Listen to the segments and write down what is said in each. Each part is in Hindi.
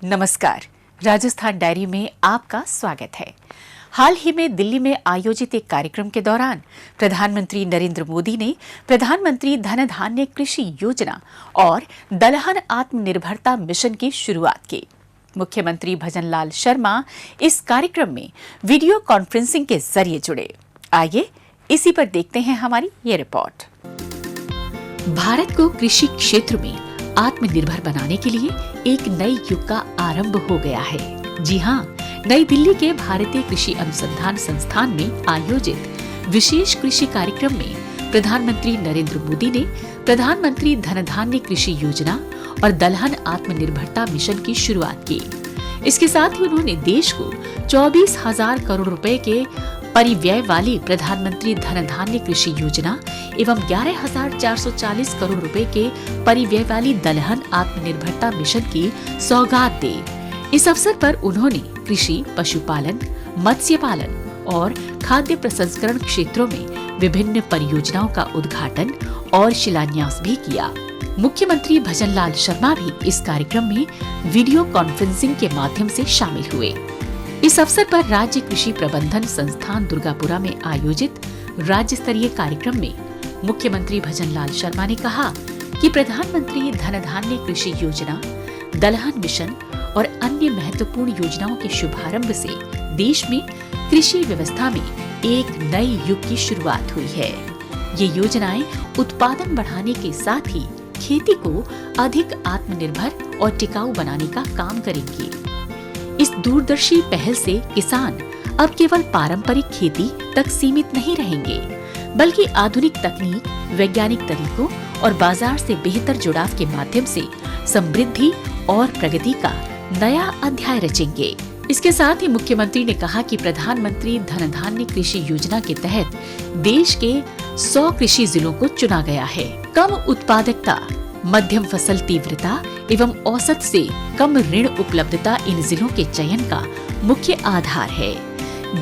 नमस्कार, राजस्थान डायरी में आपका स्वागत है। हाल ही में दिल्ली में आयोजित एक कार्यक्रम के दौरान प्रधानमंत्री नरेंद्र मोदी ने प्रधानमंत्री धन धान्य कृषि योजना और दलहन आत्मनिर्भरता मिशन की शुरुआत की। मुख्यमंत्री भजनलाल शर्मा इस कार्यक्रम में वीडियो कॉन्फ्रेंसिंग के जरिए जुड़े। आइए इसी पर देखते हैं हमारी ये रिपोर्ट। भारत को कृषि क्षेत्र में आत्मनिर्भर बनाने के लिए एक नए युग का आरंभ हो गया है। जी हाँ, नई दिल्ली के भारतीय कृषि अनुसंधान संस्थान में आयोजित विशेष कृषि कार्यक्रम में प्रधानमंत्री नरेंद्र मोदी ने प्रधानमंत्री धन धान्य कृषि योजना और दलहन आत्मनिर्भरता मिशन की शुरुआत की। इसके साथ ही उन्होंने देश को 24,000 करोड़ रुपए के परिव्यय वाली प्रधानमंत्री धन धान्य कृषि योजना एवं 11,440 करोड़ रुपए के परिव्यय वाली दलहन आत्मनिर्भरता मिशन की सौगात दी। इस अवसर पर उन्होंने कृषि, पशुपालन, मत्स्य पालन और खाद्य प्रसंस्करण क्षेत्रों में विभिन्न परियोजनाओं का उद्घाटन और शिलान्यास भी किया। मुख्यमंत्री भजनलाल शर्मा भी इस कार्यक्रम में वीडियो कॉन्फ्रेंसिंग के माध्यम से शामिल हुए। इस अवसर पर राज्य कृषि प्रबंधन संस्थान दुर्गापुरा में आयोजित राज्य स्तरीय कार्यक्रम में मुख्यमंत्री भजनलाल शर्मा ने कहा कि प्रधानमंत्री धन धान्य कृषि योजना, दलहन मिशन और अन्य महत्वपूर्ण योजनाओं के शुभारंभ से देश में कृषि व्यवस्था में एक नए युग की शुरुआत हुई है। ये योजनाएं उत्पादन बढ़ाने के साथ ही खेती को अधिक आत्मनिर्भर और टिकाऊ बनाने का काम करेंगी। इस दूरदर्शी पहल से किसान अब केवल पारंपरिक खेती तक सीमित नहीं रहेंगे, बल्कि आधुनिक तकनीक, वैज्ञानिक तरीकों और बाजार से बेहतर जुड़ाव के माध्यम से समृद्धि और प्रगति का नया अध्याय रचेंगे। इसके साथ ही मुख्यमंत्री ने कहा कि प्रधानमंत्री धन धान्य कृषि योजना के तहत देश के 100 कृषि जिलों को चुना गया है। कम उत्पादकता, मध्यम फसल तीव्रता एवं औसत से कम ऋण उपलब्धता इन जिलों के चयन का मुख्य आधार है।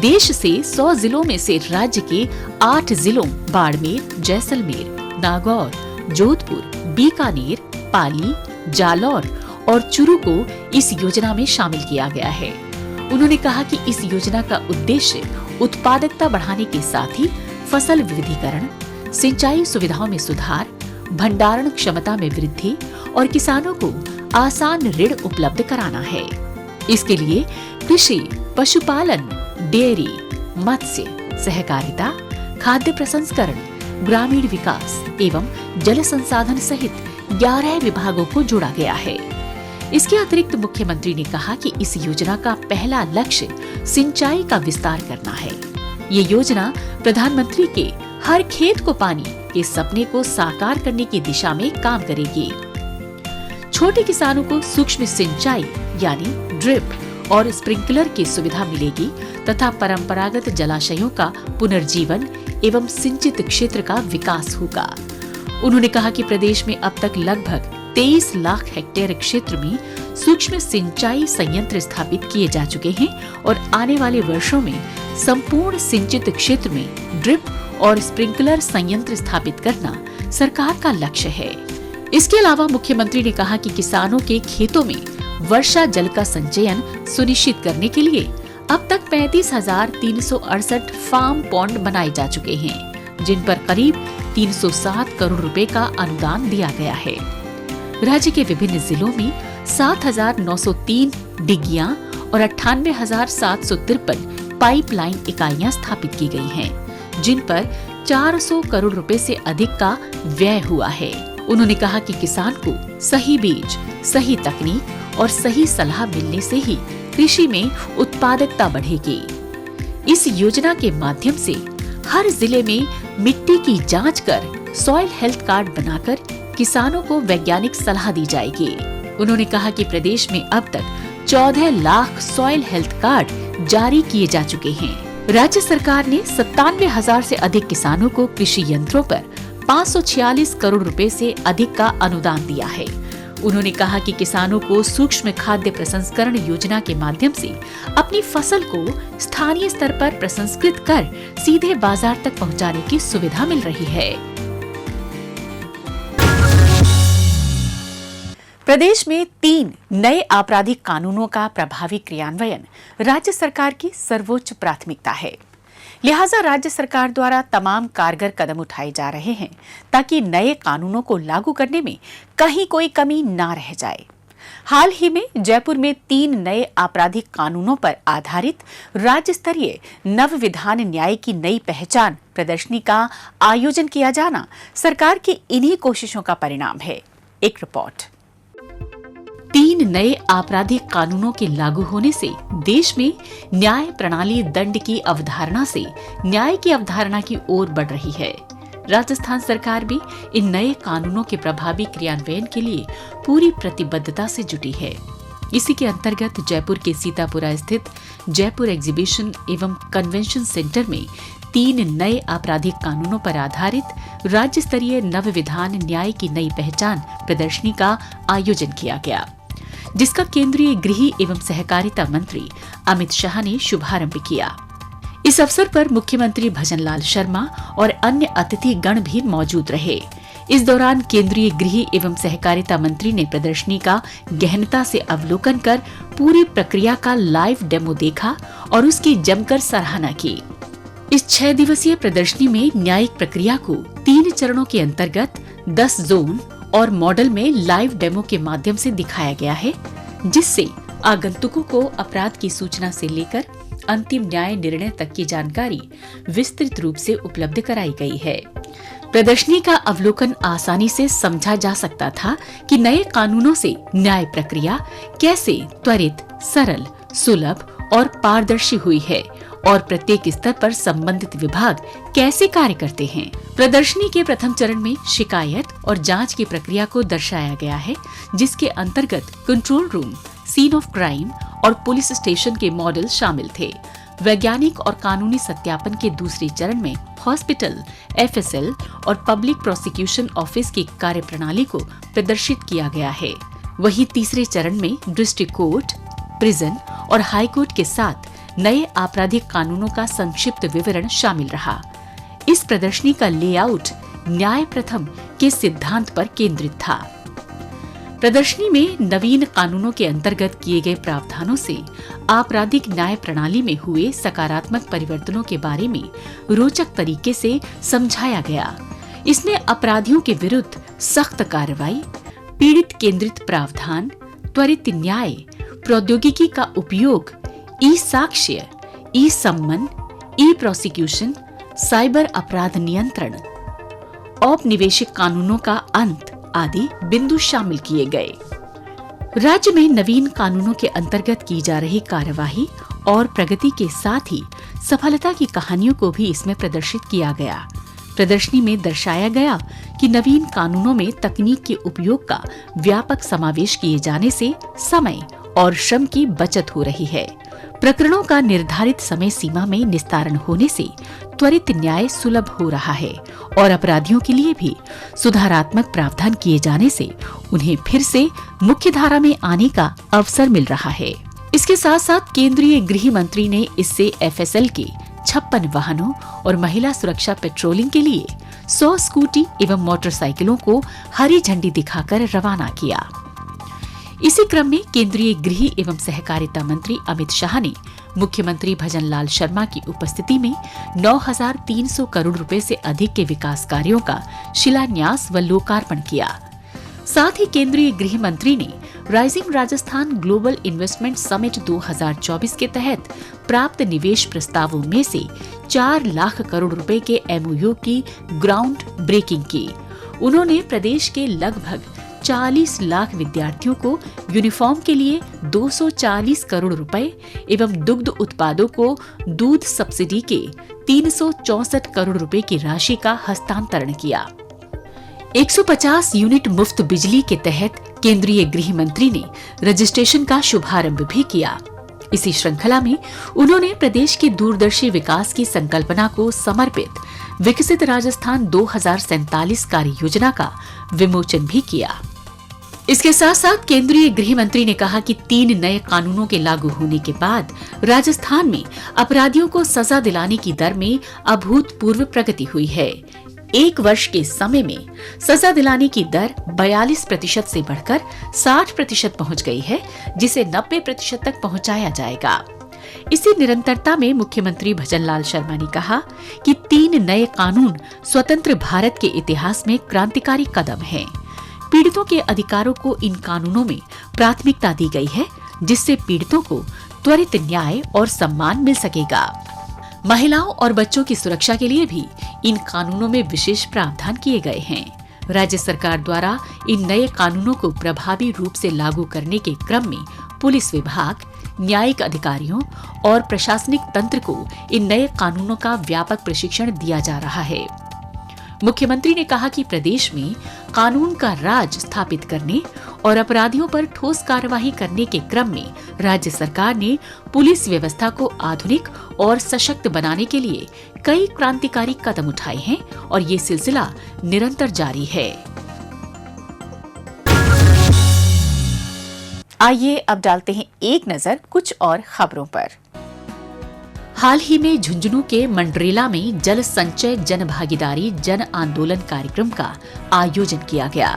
देश से 100 जिलों में से राज्य के 8 जिलों बाड़मेर, जैसलमेर, नागौर, जोधपुर, बीकानेर, पाली, जालौर और चूरू को इस योजना में शामिल किया गया है। उन्होंने कहा कि इस योजना का उद्देश्य उत्पादकता बढ़ाने के साथ ही फसल विविधीकरण, सिंचाई सुविधाओं में सुधार, भंडारण क्षमता में वृद्धि और किसानों को आसान ऋण उपलब्ध कराना है। इसके लिए कृषि, पशुपालन, डेयरी, मत्स्य, सहकारिता, खाद्य प्रसंस्करण, ग्रामीण विकास एवं जल संसाधन सहित 11 विभागों को जोड़ा गया है। इसके अतिरिक्त मुख्यमंत्री ने कहा कि इस योजना का पहला लक्ष्य सिंचाई का विस्तार करना है। ये योजना प्रधानमंत्री के हर खेत को पानी के सपने को साकार करने की दिशा में काम करेगी। छोटे किसानों को सूक्ष्म सिंचाई यानी ड्रिप और स्प्रिंकलर की सुविधा मिलेगी तथा परंपरागत जलाशयों का पुनर्जीवन एवं सिंचित क्षेत्र का विकास होगा। उन्होंने कहा कि प्रदेश में अब तक लगभग 23 लाख हेक्टेयर क्षेत्र में सूक्ष्म सिंचाई संयंत्र स्थापित किए जा चुके हैं और आने वाले वर्षों में संपूर्ण सिंचित क्षेत्र में ड्रिप और स्प्रिंकलर संयंत्र स्थापित करना सरकार का लक्ष्य है। इसके अलावा मुख्यमंत्री ने कहा कि किसानों के खेतों में वर्षा जल का संचयन सुनिश्चित करने के लिए अब तक 35,368 फार्म पॉन्ड बनाए जा चुके हैं, जिन पर करीब 307 करोड़ रुपए का अनुदान दिया गया है। राज्य के विभिन्न जिलों में 7,903 डिग्गियां और 98,753 पाइपलाइन इकाइयां स्थापित की गई हैं, जिन पर 400 करोड़ रुपए से अधिक का व्यय हुआ है। उन्होंने कहा कि किसान को सही बीज, सही तकनीक और सही सलाह मिलने से ही कृषि में उत्पादकता बढ़ेगी। इस योजना के माध्यम से हर जिले में मिट्टी की जांच कर सॉइल हेल्थ कार्ड बनाकर किसानों को वैज्ञानिक सलाह दी जाएगी। उन्होंने कहा कि प्रदेश में अब तक 14 लाख सॉइल हेल्थ कार्ड जारी किए जा चुके हैं। राज्य सरकार ने 97,000 से अधिक किसानों को कृषि यंत्रों पर 546 करोड़ रुपए से अधिक का अनुदान दिया है। उन्होंने कहा कि किसानों को सूक्ष्म खाद्य प्रसंस्करण योजना के माध्यम से अपनी फसल को स्थानीय स्तर पर प्रसंस्कृत कर सीधे बाजार तक पहुंचाने की सुविधा मिल रही है। प्रदेश में 3 नए आपराधिक कानूनों का प्रभावी क्रियान्वयन राज्य सरकार की सर्वोच्च प्राथमिकता है। लिहाजा राज्य सरकार द्वारा तमाम कारगर कदम उठाए जा रहे हैं ताकि नए कानूनों को लागू करने में कहीं कोई कमी ना रह जाए। हाल ही में जयपुर में 3 नए आपराधिक कानूनों पर आधारित राज्य स्तरीय नव विधान न्याय की नई पहचान प्रदर्शनी का आयोजन किया जाना सरकार की इन्हीं कोशिशों का परिणाम है। एक रिपोर्ट। 3 नए आपराधिक कानूनों के लागू होने से देश में न्याय प्रणाली दंड की अवधारणा से न्याय की अवधारणा की ओर बढ़ रही है। राजस्थान सरकार भी इन नए कानूनों के प्रभावी क्रियान्वयन के लिए पूरी प्रतिबद्धता से जुटी है। इसी के अंतर्गत जयपुर के सीतापुरा स्थित जयपुर एग्जीबिशन एवं कन्वेंशन सेंटर में 3 नए आपराधिक कानूनों पर आधारित राज्य स्तरीय नव विधान न्याय की नई पहचान प्रदर्शनी का आयोजन किया गया, जिसका केंद्रीय गृह एवं सहकारिता मंत्री अमित शाह ने शुभारंभ किया। इस अवसर पर मुख्यमंत्री भजनलाल शर्मा और अन्य अतिथि गण भी मौजूद रहे। इस दौरान केंद्रीय गृह एवं सहकारिता मंत्री ने प्रदर्शनी का गहनता से अवलोकन कर पूरी प्रक्रिया का लाइव डेमो देखा और उसकी जमकर सराहना की। इस 6 दिवसीय प्रदर्शनी में न्यायिक प्रक्रिया को 3 चरणों के अंतर्गत 10 जोन और मॉडल में लाइव डेमो के माध्यम से दिखाया गया है, जिससे आगंतुकों को अपराध की सूचना से लेकर अंतिम न्याय निर्णय तक की जानकारी विस्तृत रूप से उपलब्ध कराई गई है। प्रदर्शनी का अवलोकन आसानी से समझा जा सकता था कि नए कानूनों से न्याय प्रक्रिया कैसे त्वरित, सरल, सुलभ और पारदर्शी हुई है और प्रत्येक स्तर पर संबंधित विभाग कैसे कार्य करते हैं। प्रदर्शनी के प्रथम चरण में शिकायत और जांच की प्रक्रिया को दर्शाया गया है, जिसके अंतर्गत control room, scene of crime और पुलिस स्टेशन के मॉडल शामिल थे। वैज्ञानिक और कानूनी सत्यापन के दूसरे चरण में हॉस्पिटल, एफएसएल और पब्लिक प्रोसिक्यूशन ऑफिस की कार्यप्रणाली को प्रदर्शित किया गया है। वहीं तीसरे चरण में डिस्ट्रिक्ट कोर्ट, प्रिजन और हाई कोर्ट के साथ नए आपराधिक कानूनों का संक्षिप्त विवरण शामिल रहा। इस प्रदर्शनी का लेआउट न्याय प्रथम के सिद्धांत पर केंद्रित था। प्रदर्शनी में नवीन कानूनों के अंतर्गत किए गए प्रावधानों से आपराधिक न्याय प्रणाली में हुए सकारात्मक परिवर्तनों के बारे में रोचक तरीके से समझाया गया। इसमें अपराधियों के विरुद्ध सख्त कार्रवाई, पीड़ित केंद्रित प्रावधान, त्वरित न्याय, प्रौद्योगिकी का उपयोग, ई साक्ष्य, ई सम्मन, ई प्रोसिक्यूशन, साइबर अपराध नियंत्रण, औपनिवेशिक कानूनों का अंत आदि बिंदु शामिल किए गए। राज्य में नवीन कानूनों के अंतर्गत की जा रही कार्यवाही और प्रगति के साथ ही सफलता की कहानियों को भी इसमें प्रदर्शित किया गया। प्रदर्शनी में दर्शाया गया कि नवीन कानूनों में तकनीक के उपयोग का व्यापक समावेश किए जाने से समय और श्रम की बचत हो रही है। प्रकरणों का निर्धारित समय सीमा में निस्तारण होने से त्वरित न्याय सुलभ हो रहा है और अपराधियों के लिए भी सुधारात्मक प्रावधान किए जाने से उन्हें फिर से मुख्य धारा में आने का अवसर मिल रहा है। इसके साथ साथ केंद्रीय गृह मंत्री ने इससे एफएसएल के 56 वाहनों और महिला सुरक्षा पेट्रोलिंग के लिए 100 स्कूटी एवं मोटरसाइकिलों को हरी झंडी दिखाकर रवाना किया। इसी क्रम में केंद्रीय गृह एवं सहकारिता मंत्री अमित शाह ने मुख्यमंत्री भजनलाल शर्मा की उपस्थिति में 9,300 करोड़ रुपए से अधिक के विकास कार्यों का शिलान्यास व लोकार्पण किया। साथ ही केंद्रीय गृह मंत्री ने rising Rajasthan global investment summit 2024 के तहत प्राप्त निवेश प्रस्तावों में से 4 लाख करोड़ रुपए के एमओयू की ग्राउंड ब्रेकिंग की। उन्होंने प्रदेश के लगभग 40 लाख विद्यार्थियों को यूनिफॉर्म के लिए 240 करोड़ रुपए एवं दुग्ध उत्पादों को दूध सब्सिडी के 364 करोड़ रुपए की राशि का हस्तांतरण किया। 150 यूनिट मुफ्त बिजली के तहत केंद्रीय गृह मंत्री ने रजिस्ट्रेशन का शुभारंभ भी किया। इसी श्रृंखला में उन्होंने प्रदेश की दूरदर्शी विकास की संकल्पना को समर्पित विकसित राजस्थान 2047 कार्य योजना का विमोचन भी किया। इसके साथ साथ केंद्रीय गृह मंत्री ने कहा कि 3 नए कानूनों के लागू होने के बाद राजस्थान में अपराधियों को सजा दिलाने की दर में अभूतपूर्व प्रगति हुई है। 1 वर्ष के समय में सजा दिलाने की दर 42% से बढ़कर 60% पहुंच गई है, जिसे 90% तक पहुंचाया जाएगा। इसी निरंतरता में मुख्यमंत्री भजनलाल शर्मा ने कहा कि 3 नए कानून स्वतंत्र भारत के इतिहास में क्रांतिकारी कदम हैं। पीड़ितों के अधिकारों को इन कानूनों में प्राथमिकता दी गई है, जिससे पीड़ितों को त्वरित न्याय और सम्मान मिल सकेगा। महिलाओं और बच्चों की सुरक्षा के लिए भी इन कानूनों में विशेष प्रावधान किए गए हैं। राज्य सरकार द्वारा इन नए कानूनों को प्रभावी रूप से लागू करने के क्रम में पुलिस विभाग, न्यायिक अधिकारियों और प्रशासनिक तंत्र को इन नए कानूनों का व्यापक प्रशिक्षण दिया जा रहा है। मुख्यमंत्री ने कहा कि प्रदेश में कानून का राज स्थापित करने और अपराधियों पर ठोस कार्रवाई करने के क्रम में राज्य सरकार ने पुलिस व्यवस्था को आधुनिक और सशक्त बनाने के लिए कई क्रांतिकारी कदम उठाए हैं और ये सिलसिला निरंतर जारी है। आइए अब डालते हैं एक नजर कुछ और खबरों पर। हाल ही में झुंझुनू के मंडरेला में जल संचय जन भागीदारी जन आंदोलन कार्यक्रम का आयोजन किया गया।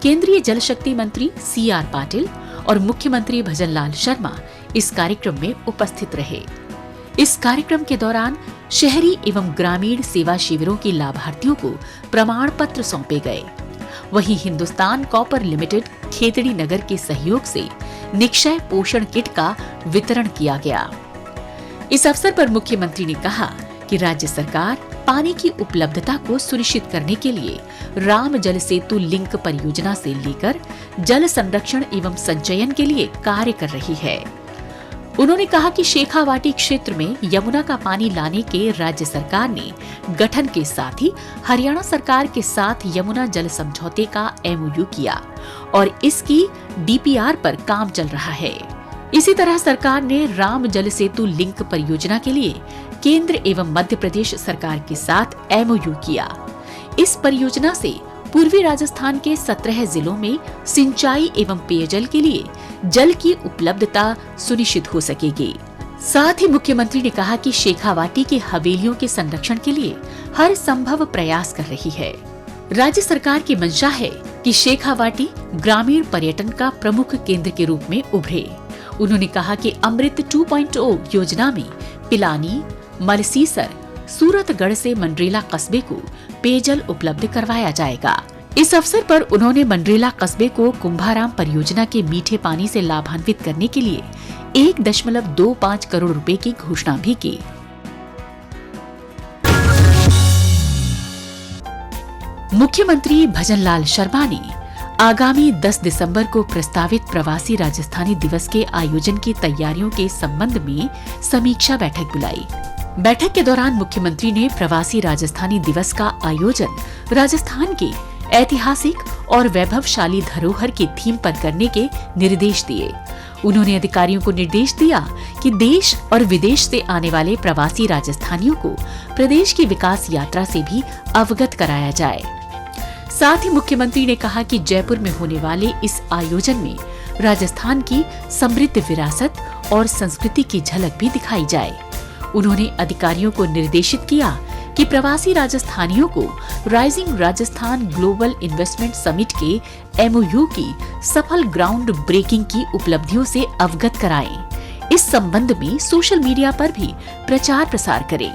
केंद्रीय जल शक्ति मंत्री CR पाटिल और मुख्यमंत्री भजनलाल शर्मा इस कार्यक्रम में उपस्थित रहे। इस कार्यक्रम के दौरान शहरी एवं ग्रामीण सेवा शिविरों के लाभार्थियों को प्रमाण पत्र सौंपे गए। वहीं हिंदुस्तान कॉपर लिमिटेड खेतड़ी नगर के सहयोग से निक्षय पोषण किट का वितरण किया गया। इस अवसर पर मुख्यमंत्री ने कहा कि राज्य सरकार पानी की उपलब्धता को सुनिश्चित करने के लिए राम जल सेतु लिंक परियोजना से लेकर जल संरक्षण एवं संचयन के लिए कार्य कर रही है। उन्होंने कहा कि शेखावाटी क्षेत्र में यमुना का पानी लाने के राज्य सरकार ने गठन के साथ ही हरियाणा सरकार के साथ यमुना जल समझौते का MOU किया और इसकी DPR पर काम चल रहा है। इसी तरह सरकार ने राम जल सेतु लिंक परियोजना के लिए केंद्र एवं मध्य प्रदेश सरकार के साथ MOU किया। इस परियोजना से पूर्वी राजस्थान के 17 जिलों में सिंचाई एवं पेयजल के लिए जल की उपलब्धता सुनिश्चित हो सकेगी। साथ ही मुख्यमंत्री ने कहा कि शेखावाटी की हवेलियों के संरक्षण के लिए हर संभव प्रयास कर रही है। राज्य सरकार की मंशा है कि शेखावाटी ग्रामीण पर्यटन का प्रमुख केंद्र के रूप में उभरे। उन्होंने कहा कि अमृत 2.0 योजना में पिलानी, मलसीसर, सूरतगढ़ से मंडरेला कस्बे को पेयजल उपलब्ध करवाया जाएगा। इस अवसर पर उन्होंने मंडरेला कस्बे को कुंभाराम परियोजना के मीठे पानी से लाभान्वित करने के लिए 1.25 करोड़ रुपए की घोषणा भी की। मुख्यमंत्री भजनलाल शर्मा ने आगामी 10 दिसंबर को प्रस्तावित प्रवासी राजस्थानी दिवस के आयोजन की तैयारियों के संबंध में समीक्षा बैठक बुलाई। बैठक के दौरान मुख्यमंत्री ने प्रवासी राजस्थानी दिवस का आयोजन राजस्थान के ऐतिहासिक और वैभवशाली धरोहर की थीम पर करने के निर्देश दिए। उन्होंने अधिकारियों को निर्देश दिया कि देश और विदेश से आने वाले प्रवासी राजस्थानियों को प्रदेश की विकास यात्रा से भी अवगत कराया जाए। साथ ही मुख्यमंत्री ने कहा कि जयपुर में होने वाले इस आयोजन में राजस्थान की समृद्ध विरासत और संस्कृति की झलक भी दिखाई जाए। उन्होंने अधिकारियों को निर्देशित किया कि प्रवासी राजस्थानियों को rising Rajasthan global investment summit के MOU की सफल ग्राउंड ब्रेकिंग की उपलब्धियों से अवगत कराएं। इस संबंध में सोशल मीडिया पर भी प्रचार प्रसार करें।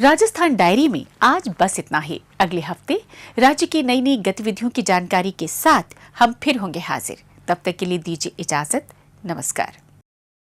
राजस्थान डायरी में आज बस इतना ही। अगले हफ्ते राज्य की नई नई गतिविधियों की जानकारी के साथ हम फिर होंगे हाजिर। तब तक के लिए दीजिए इजाजत। नमस्कार।